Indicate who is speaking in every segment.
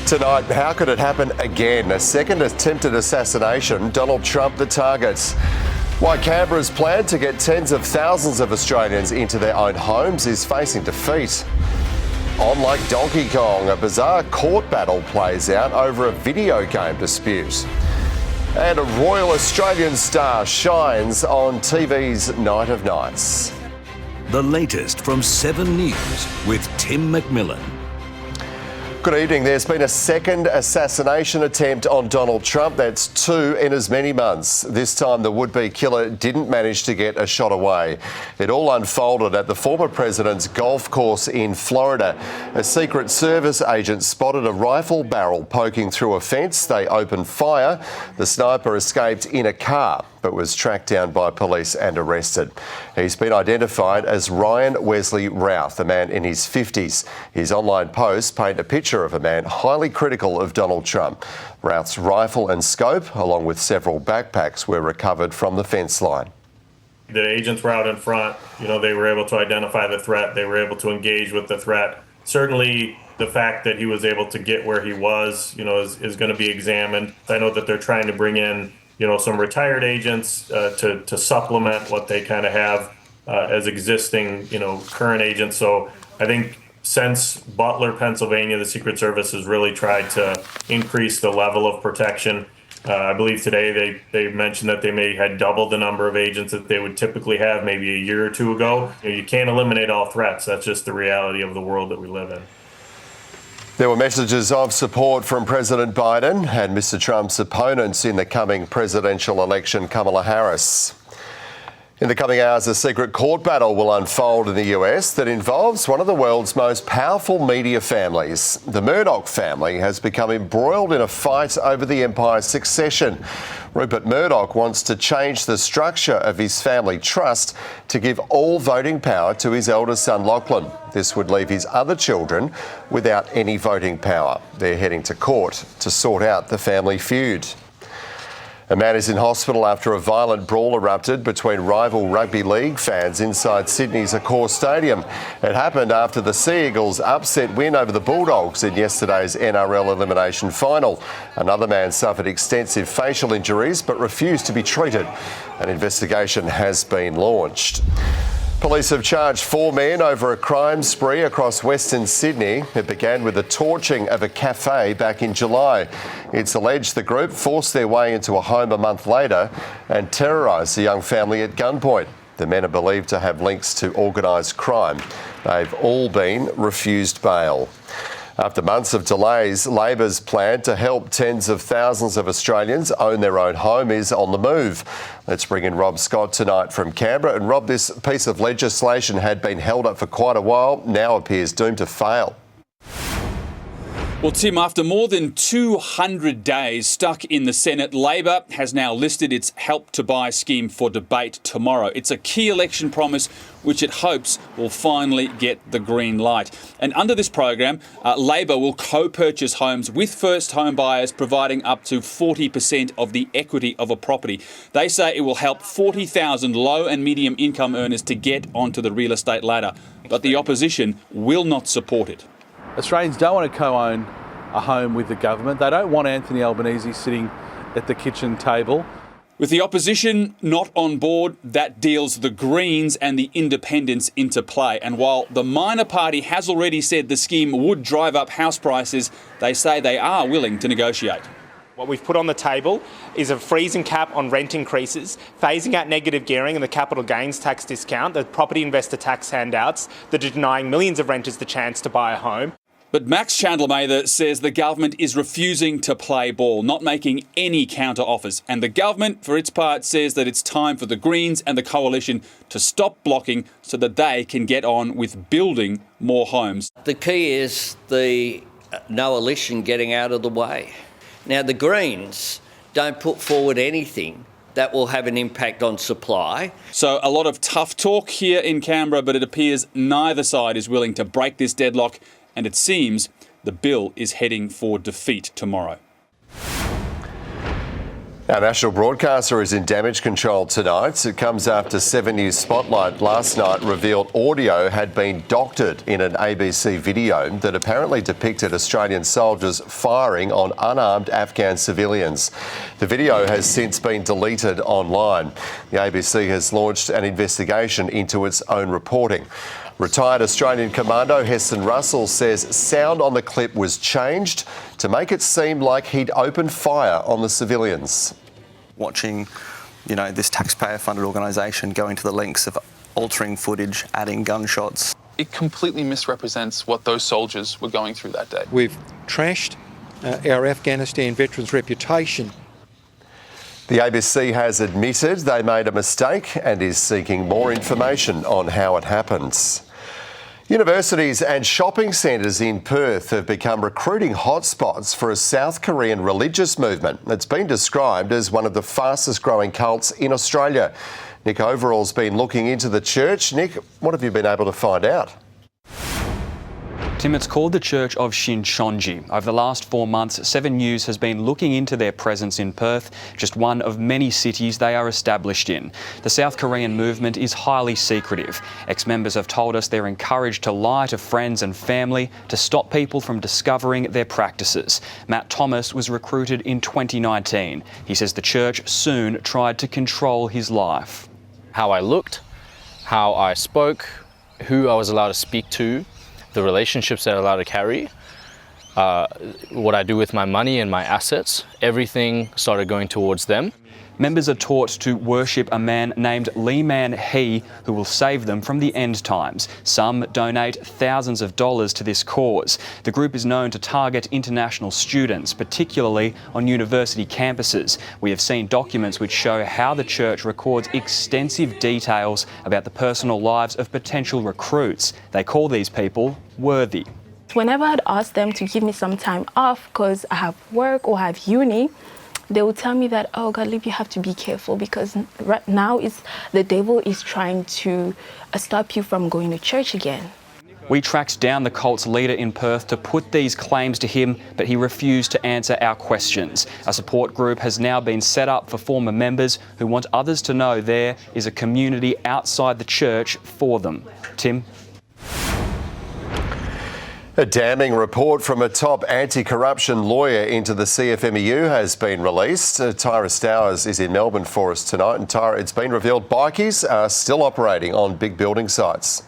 Speaker 1: Tonight, how could it happen again? A second attempted assassination, Donald Trump the target. Why Canberra's plan to get tens of thousands of Australians into their own homes is facing defeat. On like Donkey Kong, a bizarre court battle plays out over a video game dispute. And a Royal Australian star shines on TV's Night of Nights.
Speaker 2: The latest from 7 News with Tim McMillan.
Speaker 1: Good evening. There's been a second assassination attempt on Donald Trump. That's 2 in as many months. This time the would-be killer didn't manage to get a shot away. It all unfolded at the former president's golf course in Florida. A Secret Service agent spotted a rifle barrel poking through a fence. They opened fire. The sniper escaped in a car, but was tracked down by police and arrested. He's been identified as Ryan Wesley Routh, a man in his 50s. His online posts paint a picture of a man highly critical of Donald Trump. Routh's rifle and scope, along with several backpacks, were recovered from the fence line.
Speaker 3: The agents were out in front. They were able to identify the threat. They were able to engage with the threat. Certainly, the fact that he was able to get where he was, is going to be examined. I know that they're trying to bring in some retired agents to supplement what they kind of have as existing, current agents. So I think since Butler, Pennsylvania, the Secret Service has really tried to increase the level of protection. I believe today they mentioned that they may had doubled the number of agents that they would typically have maybe a year or two ago. You can't eliminate all threats. That's just the reality of the world that we live in.
Speaker 1: There were messages of support from President Biden and Mr. Trump's opponents in the coming presidential election, Kamala Harris. In the coming hours, a secret court battle will unfold in the US that involves one of the world's most powerful media families. The Murdoch family has become embroiled in a fight over the empire's succession. Rupert Murdoch wants to change the structure of his family trust to give all voting power to his eldest son, Lachlan. This would leave his other children without any voting power. They're heading to court to sort out the family feud. A man is in hospital after a violent brawl erupted between rival rugby league fans inside Sydney's Accor Stadium. It happened after the Sea Eagles' upset win over the Bulldogs in yesterday's NRL elimination final. Another man suffered extensive facial injuries but refused to be treated. An investigation has been launched. Police have charged 4 men over a crime spree across Western Sydney. It began with the torching of a cafe back in July. It's alleged the group forced their way into a home a month later and terrorised the young family at gunpoint. The men are believed to have links to organised crime. They've all been refused bail. After months of delays, Labor's plan to help tens of thousands of Australians own their own home is on the move. Let's bring in Rob Scott tonight from Canberra. And Rob, this piece of legislation had been held up for quite a while, now appears doomed to fail.
Speaker 4: Well, Tim, after more than 200 days stuck in the Senate, Labor has now listed its Help to Buy scheme for debate tomorrow. It's a key election promise which it hopes will finally get the green light. And under this program, Labor will co-purchase homes with first home buyers, providing up to 40% of the equity of a property. They say it will help 40,000 low and medium income earners to get onto the real estate ladder. But the opposition will not support it.
Speaker 5: Australians don't want to co-own a home with the government. They don't want Anthony Albanese sitting at the kitchen table.
Speaker 4: With the opposition not on board, that deals the Greens and the Independents into play. And while the minor party has already said the scheme would drive up house prices, they say they are willing to negotiate.
Speaker 6: What we've put on the table is a freezing cap on rent increases, phasing out negative gearing and the capital gains tax discount, the property investor tax handouts that are denying millions of renters the chance to buy a home.
Speaker 4: But Max Chandler-Mather says the government is refusing to play ball, not making any counter-offers. And the government, for its part, says that it's time for the Greens and the Coalition to stop blocking so that they can get on with building more homes.
Speaker 7: The key is the coalition getting out of the way. Now, the Greens don't put forward anything that will have an impact on supply.
Speaker 4: So a lot of tough talk here in Canberra, but it appears neither side is willing to break this deadlock. And it seems the bill is heading for defeat tomorrow.
Speaker 1: Our national broadcaster is in damage control tonight. It comes after 7 News Spotlight last night revealed audio had been doctored in an ABC video that apparently depicted Australian soldiers firing on unarmed Afghan civilians. The video has since been deleted online. The ABC has launched an investigation into its own reporting. Retired Australian Commando Heston Russell says sound on the clip was changed to make it seem like he'd opened fire on the civilians.
Speaker 8: Watching, this taxpayer-funded organisation going to the lengths of altering footage, adding gunshots.
Speaker 9: It completely misrepresents what those soldiers were going through that day.
Speaker 10: We've trashed our Afghanistan veterans' reputation.
Speaker 1: The ABC has admitted they made a mistake and is seeking more information on how it happens. Universities and shopping centres in Perth have become recruiting hotspots for a South Korean religious movement that's been described as one of the fastest growing cults in Australia. Nick Overall's been looking into the church. Nick, what have you been able to find out?
Speaker 11: Tim, it's called the Church of Shincheonji. Over the last 4 months, 7 News has been looking into their presence in Perth, just one of many cities they are established in. The South Korean movement is highly secretive. Ex-members have told us they're encouraged to lie to friends and family to stop people from discovering their practices. Matt Thomas was recruited in 2019. He says the church soon tried to control his life.
Speaker 12: How I looked, how I spoke, who I was allowed to speak to, the relationships that I'm allowed to carry, what I do with my money and my assets, everything started going towards them.
Speaker 11: Members are taught to worship a man named Lee Man Hee who will save them from the end times. Some donate thousands of dollars to this cause. The group is known to target international students, particularly on university campuses. We have seen documents which show how the church records extensive details about the personal lives of potential recruits. They call these people worthy.
Speaker 13: Whenever I'd ask them to give me some time off because I have work or I have uni, they will tell me that, oh, Gottlieb, you have to be careful because right now the devil is trying to stop you from going to church again.
Speaker 11: We tracked down the cult's leader in Perth to put these claims to him, but he refused to answer our questions. A support group has now been set up for former members who want others to know there is a community outside the church for them. Tim?
Speaker 1: A damning report from a top anti-corruption lawyer into the CFMEU has been released. Tyra Stowers is in Melbourne for us tonight. And Tyra, it's been revealed bikies are still operating on big building sites.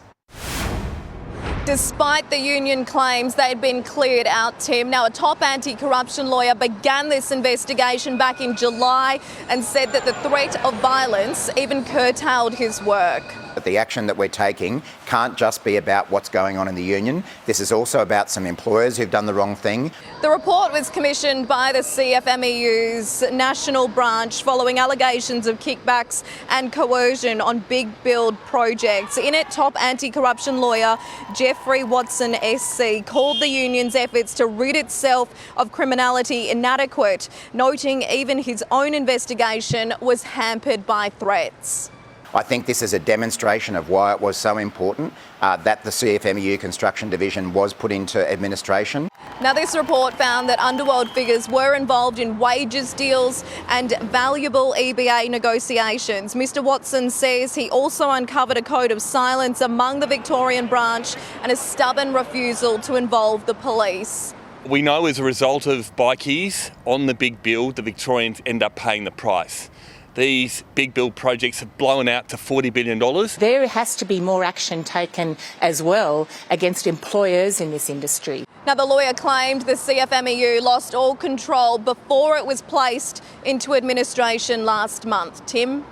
Speaker 14: Despite the union claims they had been cleared out, Tim. Now, a top anti-corruption lawyer began this investigation back in July and said that the threat of violence even curtailed his work.
Speaker 15: But the action that we're taking can't just be about what's going on in the union. This is also about some employers who've done the wrong thing.
Speaker 14: The report was commissioned by the CFMEU's national branch following allegations of kickbacks and coercion on big build projects. In it, top anti-corruption lawyer Jeffrey Watson SC called the union's efforts to rid itself of criminality inadequate, noting even his own investigation was hampered by threats.
Speaker 15: I think this is a demonstration of why it was so important that the CFMEU Construction Division was put into administration.
Speaker 14: Now, this report found that underworld figures were involved in wages deals and valuable EBA negotiations. Mr. Watson says he also uncovered a code of silence among the Victorian branch and a stubborn refusal to involve the police.
Speaker 16: We know as a result of bikies on the big build, the Victorians end up paying the price. These big build projects have blown out to $40 billion.
Speaker 17: There has to be more action taken as well against employers in this industry.
Speaker 14: Now, the lawyer claimed the CFMEU lost all control before it was placed into administration last month. Tim?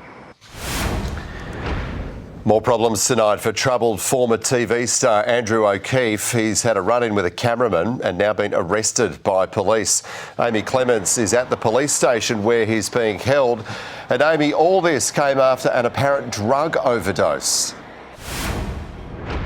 Speaker 1: More problems tonight for troubled former TV star Andrew O'Keefe. He's had a run-in with a cameraman and now been arrested by police. Amy Clements is at the police station where he's being held. And Amy, all this came after an apparent drug overdose.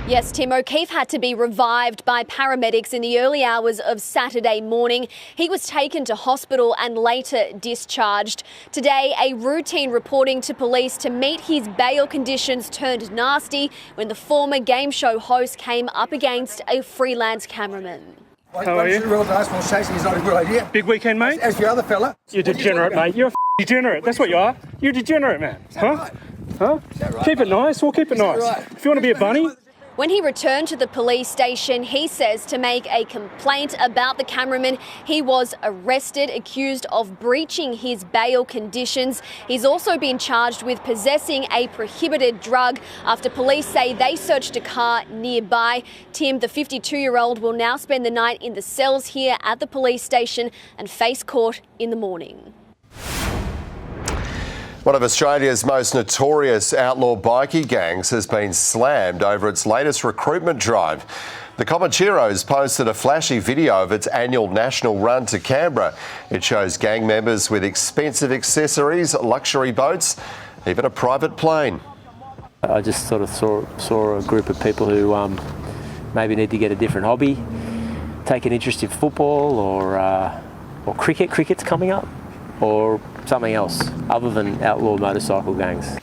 Speaker 18: Yes, Tim, O'Keefe had to be revived by paramedics in the early hours of Saturday morning. He was taken to hospital and later discharged. Today, a routine reporting to police to meet his bail conditions turned nasty when the former game show host came up against a freelance cameraman.
Speaker 19: How are you? Is not a good idea.
Speaker 20: Big weekend, mate.
Speaker 19: As your other fella.
Speaker 20: You degenerate, mate. You're a
Speaker 19: Degenerate, that's what you are. You're a degenerate, man. Huh? Huh? Keep it nice, we'll keep it nice. If you want to be a bunny.
Speaker 18: When he returned to the police station, he says to make a complaint about the cameraman, he was arrested, accused of breaching his bail conditions. He's also been charged with possessing a prohibited drug after police say they searched a car nearby. Tim, the 52-year-old, will now spend the night in the cells here at the police station and face court in the morning.
Speaker 1: One of Australia's most notorious outlaw bikie gangs has been slammed over its latest recruitment drive. The Comancheros posted a flashy video of its annual national run to Canberra. It shows gang members with expensive accessories, luxury boats, even a private plane.
Speaker 20: I just sort of saw a group of people who maybe need to get a different hobby, take an interest in football or cricket. Cricket's coming up, or something else other than outlaw motorcycle gangs.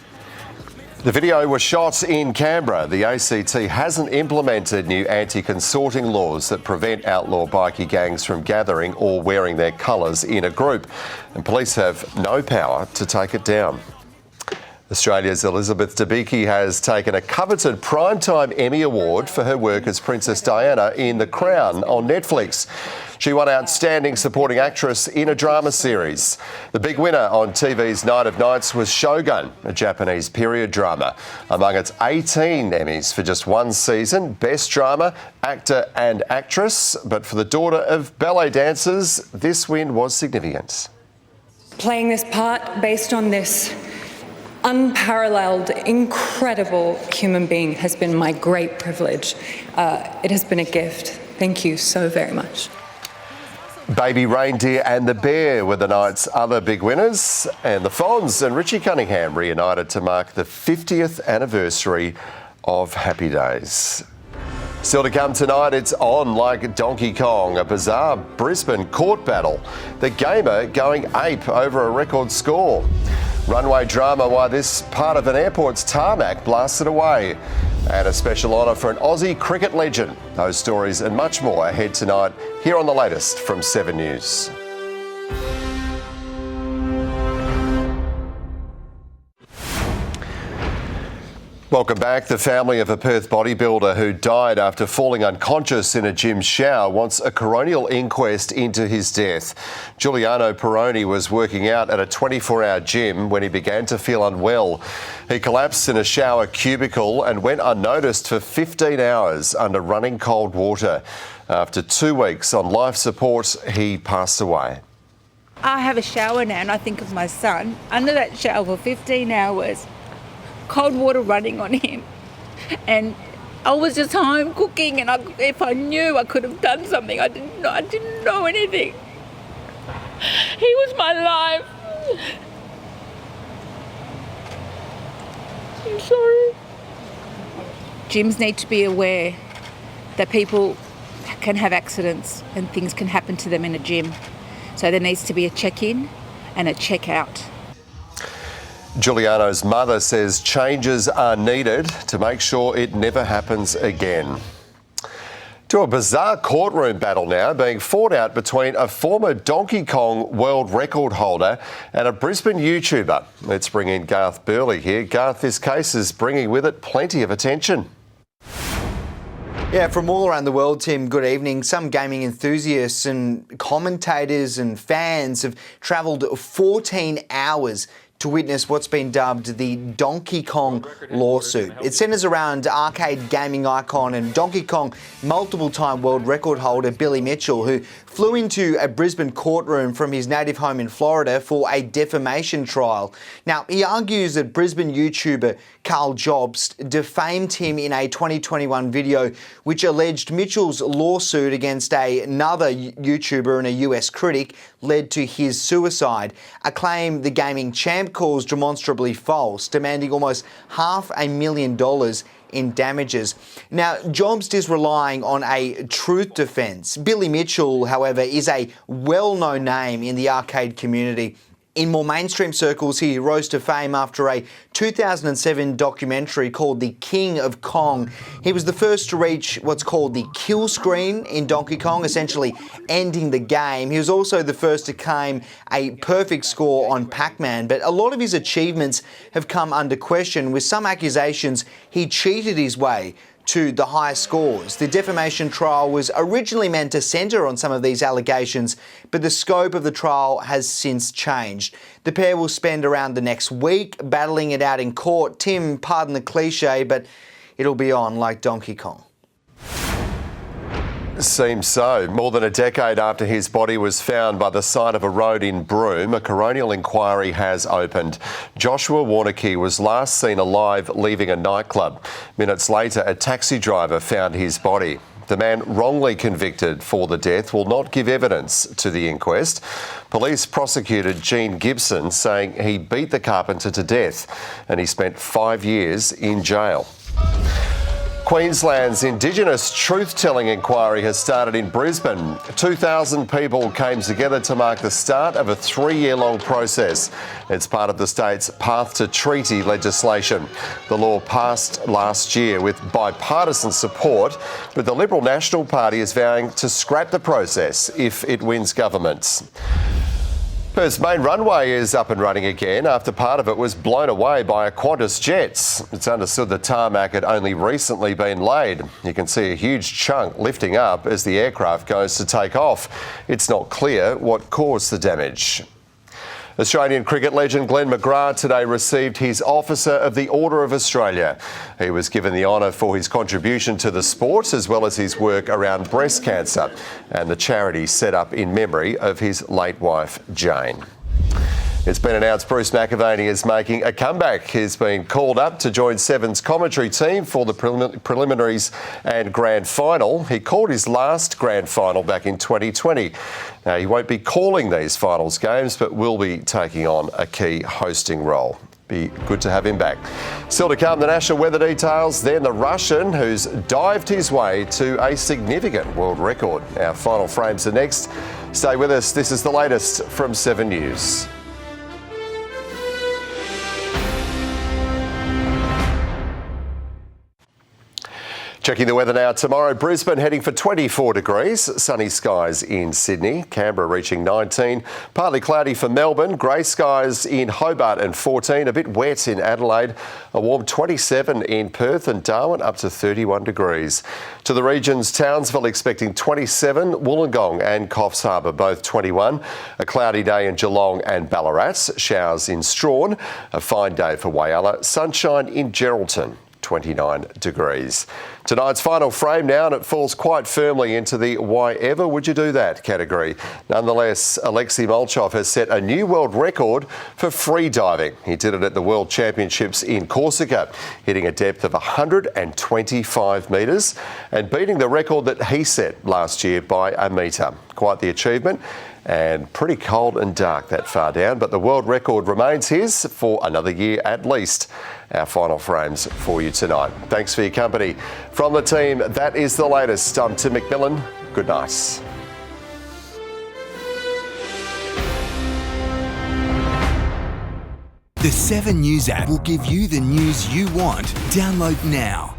Speaker 1: The video was shot in Canberra. The ACT hasn't implemented new anti-consorting laws that prevent outlaw bikie gangs from gathering or wearing their colours in a group, and police have no power to take it down. Australia's Elizabeth Debicki has taken a coveted Primetime Emmy Award for her work as Princess Diana in The Crown on Netflix. She won Outstanding Supporting Actress in a Drama Series. The big winner on TV's Night of Nights was Shogun, a Japanese period drama. Among its 18 Emmys for just one season, Best Drama, Actor and Actress. But for the daughter of ballet dancers, this win was significant.
Speaker 21: Playing this part based on this unparalleled, incredible human being has been my great privilege. It has been a gift. Thank you so very much.
Speaker 1: Baby Reindeer and the Bear were the night's other big winners, and the Fonz and Richie Cunningham reunited to mark the 50th anniversary of Happy Days. Still to come tonight, it's on like Donkey Kong, a bizarre Brisbane court battle. The gamer going ape over a record score. Runway drama why this part of an airport's tarmac blasted away. And a special honour for an Aussie cricket legend. Those stories and much more ahead tonight here on The Latest from 7 News. Welcome back. The family of a Perth bodybuilder who died after falling unconscious in a gym shower wants a coronial inquest into his death. Giuliano Peroni was working out at a 24-hour gym when he began to feel unwell. He collapsed in a shower cubicle and went unnoticed for 15 hours under running cold water. After 2 weeks on life support, he passed away.
Speaker 22: I have a shower now and I think of my son under that shower for 15 hours. Cold water running on him, and I was just home cooking, and if I knew I could have done something, I didn't know anything. He was my life. I'm sorry. Gyms need to be aware that people can have accidents and things can happen to them in a gym, so there needs to be a check-in and a check-out.
Speaker 1: Giuliano's mother says changes are needed to make sure it never happens again. To a bizarre courtroom battle now being fought out between a former Donkey Kong world record holder and a Brisbane YouTuber. Let's bring in Garth Burley here. Garth, this case is bringing with it plenty of attention.
Speaker 23: Yeah, from all around the world, Tim, good evening. Some gaming enthusiasts and commentators and fans have travelled 14 hours to witness what's been dubbed the Donkey Kong lawsuit. It centres around arcade gaming icon and Donkey Kong multiple-time world record holder Billy Mitchell, who flew into a Brisbane courtroom from his native home in Florida for a defamation trial. Now, he argues that Brisbane YouTuber Carl Jobst defamed him in a 2021 video which alleged Mitchell's lawsuit against another YouTuber and a US critic led to his suicide, a claim the gaming champ calls demonstrably false, demanding almost $500,000 in damages. Now, Jobst is relying on a truth defence. Billy Mitchell, however, is a well-known name in the arcade community. In more mainstream circles, he rose to fame after a 2007 documentary called The King of Kong. He was the first to reach what's called the kill screen in Donkey Kong, essentially ending the game. He was also the first to claim a perfect score on Pac-Man, but a lot of his achievements have come under question, with some accusations he cheated his way to the high scores. The defamation trial was originally meant to centre on some of these allegations, but the scope of the trial has since changed. The pair will spend around the next week battling it out in court. Tim, pardon the cliche, but it'll be on like Donkey Kong.
Speaker 1: Seems so. More than a decade after his body was found by the side of a road in Broome, a coronial inquiry has opened. Joshua Warneke was last seen alive leaving a nightclub. Minutes later, a taxi driver found his body. The man wrongly convicted for the death will not give evidence to the inquest. Police prosecuted Gene Gibson, saying he beat the carpenter to death and he spent 5 years in jail. Queensland's Indigenous truth-telling inquiry has started in Brisbane. 2,000 people came together to mark the start of a 3-year-long process. It's part of the state's Path to Treaty legislation. The law passed last year with bipartisan support, but the Liberal National Party is vowing to scrap the process if it wins government. Perth's main runway is up and running again after part of it was blown away by a Qantas jet. It's understood the tarmac had only recently been laid. You can see a huge chunk lifting up as the aircraft goes to take off. It's not clear what caused the damage. Australian cricket legend Glenn McGrath today received his Officer of the Order of Australia. He was given the honour for his contribution to the sport as well as his work around breast cancer and the charity set up in memory of his late wife Jane. It's been announced Bruce McAvaney is making a comeback. He's been called up to join Seven's commentary team for the preliminaries and grand final. He called his last grand final back in 2020. Now, he won't be calling these finals games, but will be taking on a key hosting role. Be good to have him back. Still to come, the national weather details, then the Russian who's dived his way to a significant world record. Our final frames are next. Stay with us. This is the latest from 7 News. Checking the weather now. Tomorrow, Brisbane heading for 24 degrees. Sunny skies in Sydney. Canberra reaching 19. Partly cloudy for Melbourne. Grey skies in Hobart and 14. A bit wet in Adelaide. A warm 27 in Perth, and Darwin up to 31 degrees. To the regions, Townsville expecting 27. Wollongong and Coffs Harbour both 21. A cloudy day in Geelong and Ballarat. Showers in Strawn. A fine day for Whyalla. Sunshine in Geraldton. 29 degrees. Tonight's final frame now, and it falls quite firmly into the why ever would you do that category. Nonetheless, Alexei Molchov has set a new world record for free diving. He did it at the World Championships in Corsica, hitting a depth of 125 metres and beating the record that he set last year by a metre. Quite the achievement. And pretty cold and dark that far down, but the world record remains his for another year at least. Our final frames for you tonight. Thanks for your company. From the team, that is the latest. I'm Tim McMillan. Good night.
Speaker 2: The 7 News app will give you the news you want. Download now.